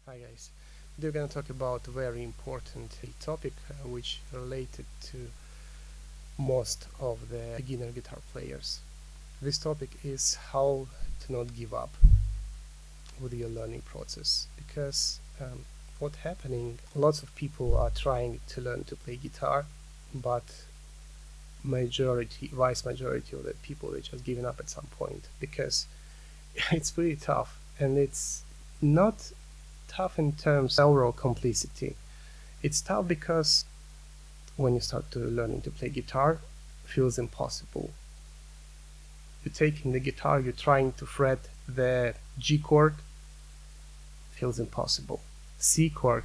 Hi guys, we're gonna talk about a very important topic which related to most of the beginner guitar players. This topic is how to not give up with your learning process because what's happening, lots of people are trying to learn to play guitar, but vast majority of the people, they just giving up at some point because it's pretty tough, and it's not tough in terms of overall complicity. It's tough because when you start to learning to play guitar, it feels impossible. You're taking the guitar, you're trying to fret the G chord, feels impossible. C chord,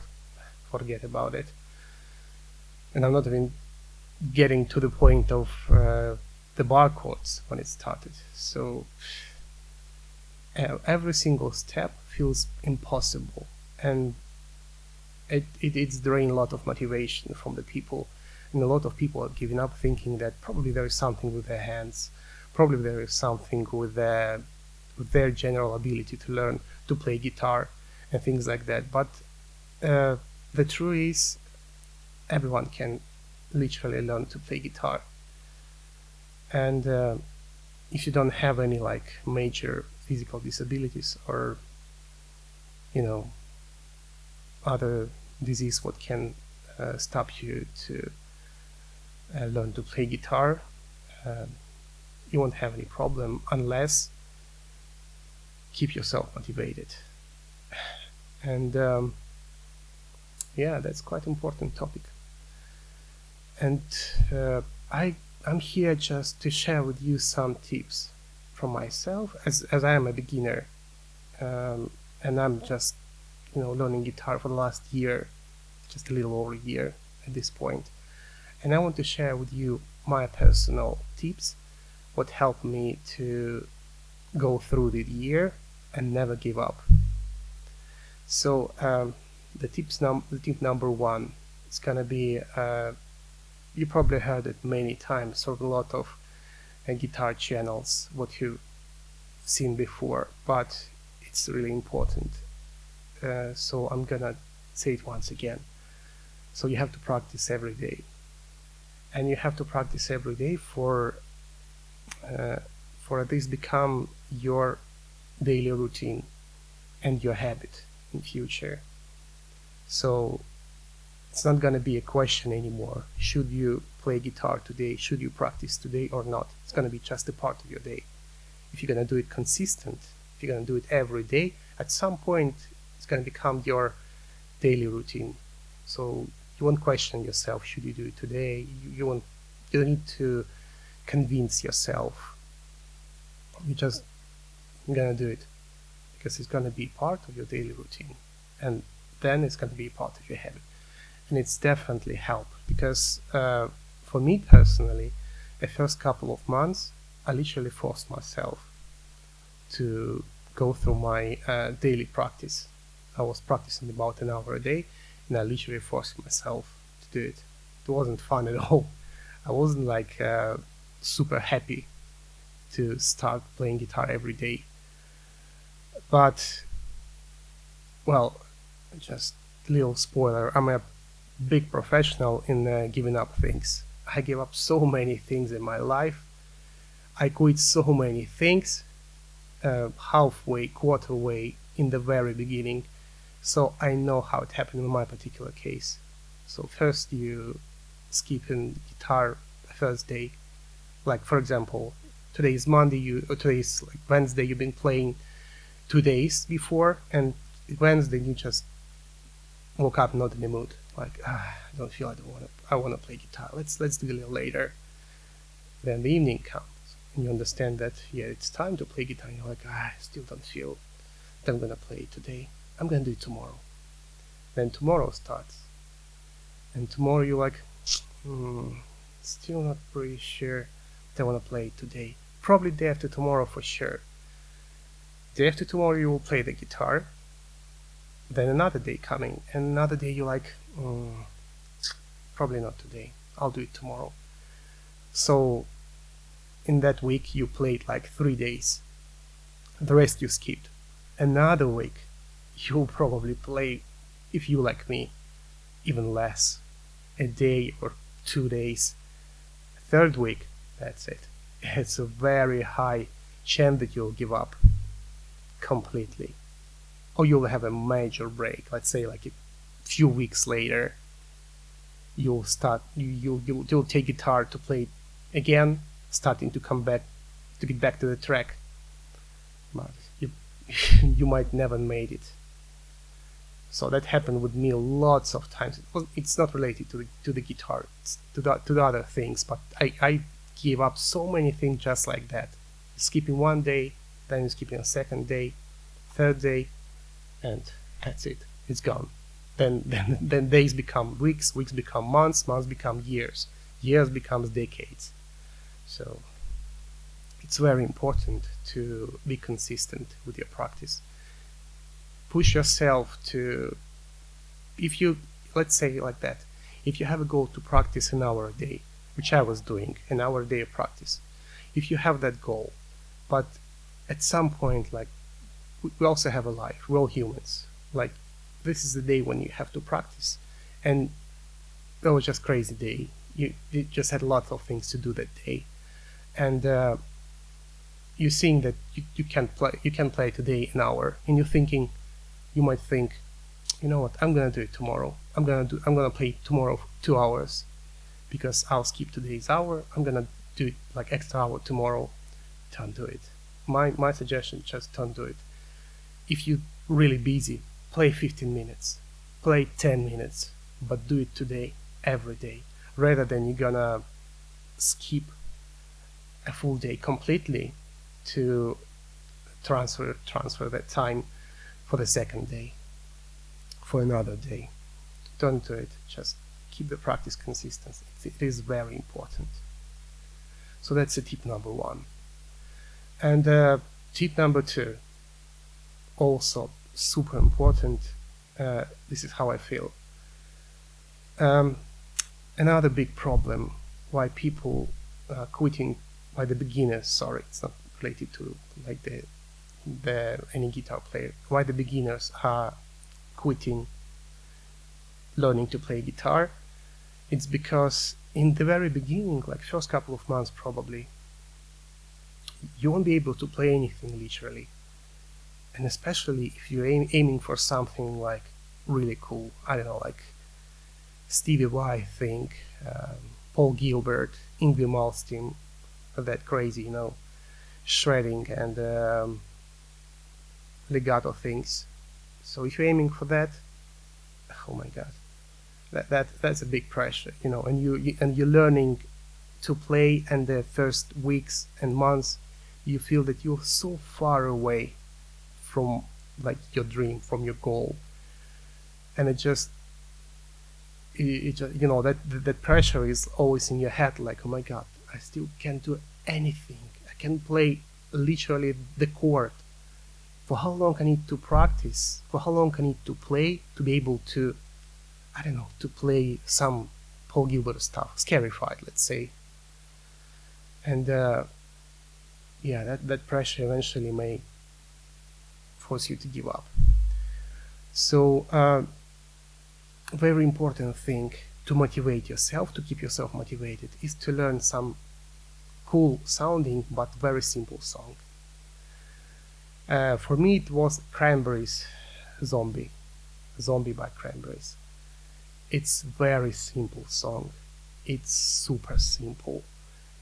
forget about it. And I'm not even getting to the point of the bar chords when it started. So every single step feels impossible, and it's draining a lot of motivation from the people, and a lot of people are giving up thinking that probably there is something with their hands, probably there is something with their general ability to learn to play guitar and things like that. But the truth is, everyone can literally learn to play guitar, and if you don't have any like major physical disabilities or other disease what can stop you to learn to play guitar, uh, you won't have any problem unless keep yourself motivated. And yeah, that's quite important topic. And I'm here just to share with you some tips from myself, as I am a beginner, and I'm just learning guitar for the last year, just a little over a year at this point. And I want to share with you my personal tips, what helped me to go through the year and never give up. So the tip number one is gonna be, you probably heard it many times or a lot of guitar channels what you've seen before, but it's really important. So I'm gonna say it once again. So you have to practice every day, and you have to practice every day for at least become your daily routine and your habit in future. So it's not gonna be a question anymore. Should you play guitar today? Should you practice today or not? It's gonna be just a part of your day. If you're gonna do it consistent, if you're gonna do it every day, at some point it's gonna become your daily routine. So you won't question yourself, should you do it today? You don't need to convince yourself. You're just gonna do it because it's gonna be part of your daily routine, and then it's gonna be part of your habit. And it's definitely help because for me personally, the first couple of months, I literally forced myself to go through my daily practice. I was practicing about an hour a day, and I literally forced myself to do it. It wasn't fun at all. I wasn't like super happy to start playing guitar every day. But, well, just a little spoiler, I'm a big professional in giving up things. I gave up so many things in my life. I quit so many things halfway, quarter way in the very beginning. So I know how it happened in my particular case. So first you skip in guitar the first day. Like for example, today is Monday, or today is like Wednesday, you've been playing 2 days before, and Wednesday you just woke up not in the mood. Like, I don't feel I wanna play guitar. Let's do it a little later. Then the evening comes and you understand that yeah, it's time to play guitar, and you're like, I still don't feel that I'm gonna play it today. I'm gonna do it tomorrow. Then tomorrow starts, and tomorrow you're like, still not pretty sure that I wanna play it today. Probably day after tomorrow for sure. Day after tomorrow you will play the guitar. Then another day coming, and another day you're like, probably not today. I'll do it tomorrow. So in that week you played like 3 days. The rest you skipped. Another week you'll probably play, if you like me, even less, a day or 2 days. Third week, that's it. It's a very high chance that you'll give up completely, or you'll have a major break. Let's say like a few weeks later, you'll start you'll take guitar to play again, starting to come back to get back to the track, but you might never made it. So that happened with me lots of times. It's not related to the guitar, it's to the other things, but I gave up so many things just like that. Skipping one day, then skipping a second day, third day, and that's it. It's gone. Then days become weeks, weeks become months, months become years, years becomes decades. So it's very important to be consistent with your practice. Push yourself to, if you, let's say like that, if you have a goal to practice an hour a day, which I was doing, an hour a day of practice, if you have that goal, but at some point, like, we also have a life, we're all humans, like, this is the day when you have to practice, and that was just crazy day. You just had lots of things to do that day, and you're seeing that you can't play today an hour, and you might think, you know what, I'm gonna do it tomorrow. I'm gonna play tomorrow 2 hours, because I'll skip today's hour. I'm gonna do it like extra hour tomorrow. Don't do it. My suggestion, just don't do it. If you're really busy, play 15 minutes, play 10 minutes, but do it today, every day, rather than you're gonna skip a full day completely to transfer that time for the second day, for another day. Don't do it. Just keep the practice consistent. It is very important. So that's a tip number one. And tip number two, also super important. This is how I feel. Another big problem why people quitting, why the beginners, sorry, it's not related to like any guitar player, why the beginners are quitting learning to play guitar. It's because in the very beginning, like first couple of months probably, you won't be able to play anything literally, and especially if you're aiming for something like really cool, I don't know, like Stevie Y, think, Paul Gilbert, Yngwie Malmsteen, that crazy, you know, shredding and legato things. So if you're aiming for that, oh my god, that's a big pressure, you know, and you're learning to play, and the first weeks and months you feel that you're so far away from like your dream, from your goal, and it just you know, that pressure is always in your head, like, oh my god, I still can't do anything. I can play literally the chord. For how long I need to practice? For how long I need to play to be able to, I don't know, to play some Paul Gilbert stuff, Scarified, let's say. And yeah, that pressure eventually may force you to give up. So very important thing to motivate yourself, to keep yourself motivated, is to learn some cool sounding but very simple song. For me it was Cranberries' Zombie by Cranberries. It's very simple song. It's super simple.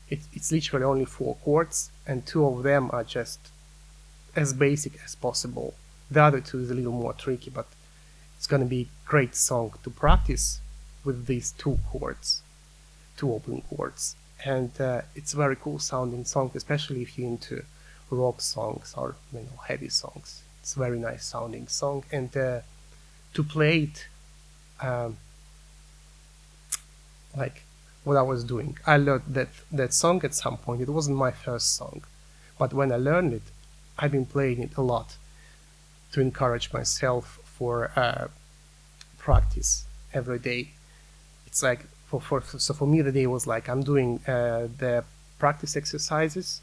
It's literally only 4 chords, and 2 of them are just as basic as possible. The other 2 is a little more tricky, but it's gonna be a great song to practice with these 2 chords, 2 open chords. And it's a very cool sounding song, especially if you're into rock songs or, you know, heavy songs. It's a very nice sounding song, and to play it like what I was doing, I learned that song at some point. It wasn't my first song, but when I learned it, I've been playing it a lot to encourage myself for practice every day. It's like so for me the day was like I'm doing the practice exercises,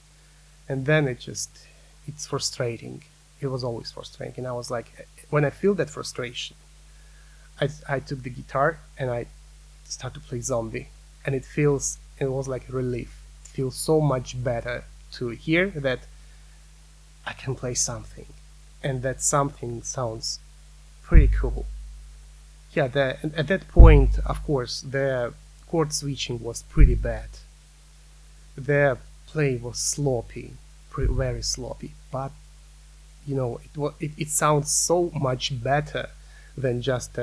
and then it's frustrating. It was always frustrating, and I was like, when I feel that frustration, I took the guitar and I start to play Zombie, and it was like a relief. It feels so much better to hear that I can play something, and that something sounds pretty cool. Yeah, at that point, of course, the chord switching was pretty bad. The play was sloppy, very sloppy, but you know, it sounds so much better than just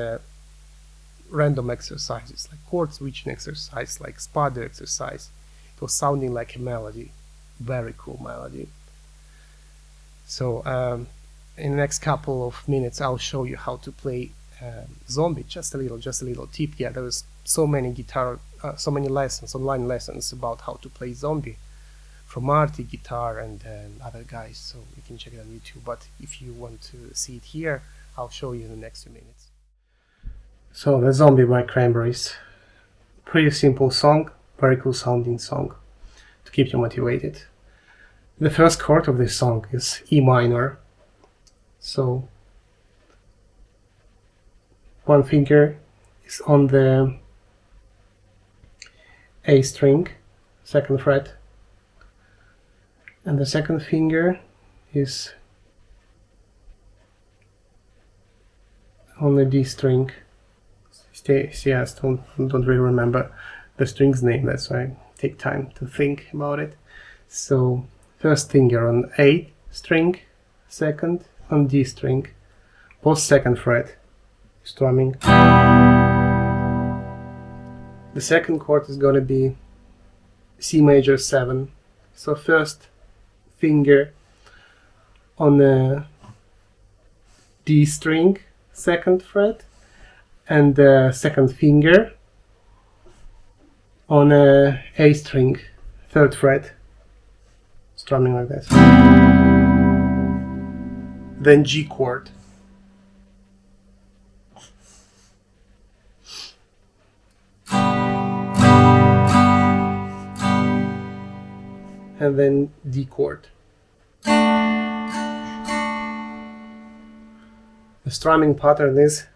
random exercises like chord switching exercise, like sputter exercise. It was sounding like a melody, very cool melody. So in the next couple of minutes I'll show you how to play Zombie. Just a little tip. Yeah, there was so many lessons, online lessons about how to play Zombie from Marty Guitar and other guys, so you can check it on YouTube. But if you want to see it here, I'll show you in the next 2 minutes. So the Zombie by Cranberries, pretty simple song, very cool sounding song to keep you motivated. The first chord of this song is E minor, so one finger is on the A string, 2nd fret, and the second finger is on the D string. Yes, don't really remember the string's name, that's why I take time to think about it. So first finger on A string, second on D string, both 2nd fret, strumming. The second chord is going to be C major 7. So first finger on the D string, 2nd fret, and the second finger on A string, 3rd fret, strumming like this. Then G chord. And then D chord. The strumming pattern is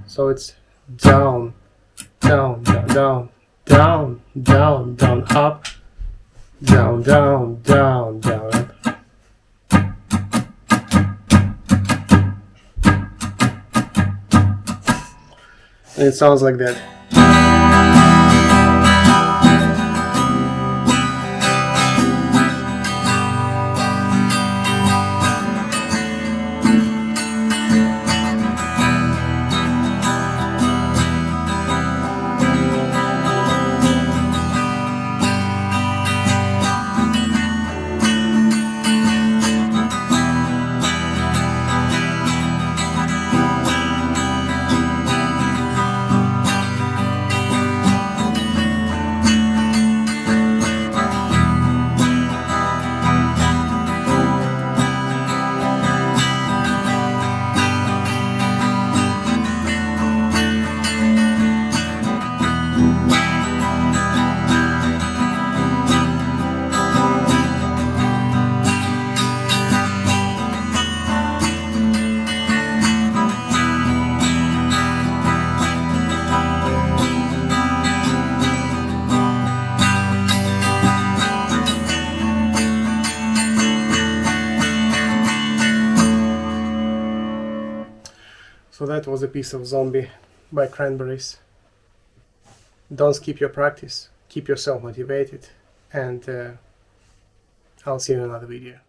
so it's down, down, down, down, down, down, down, up, down, down, down, down, up. And it sounds like that. So that was a piece of Zombie by Cranberries. Don't skip your practice, keep yourself motivated, and I'll see you in another video.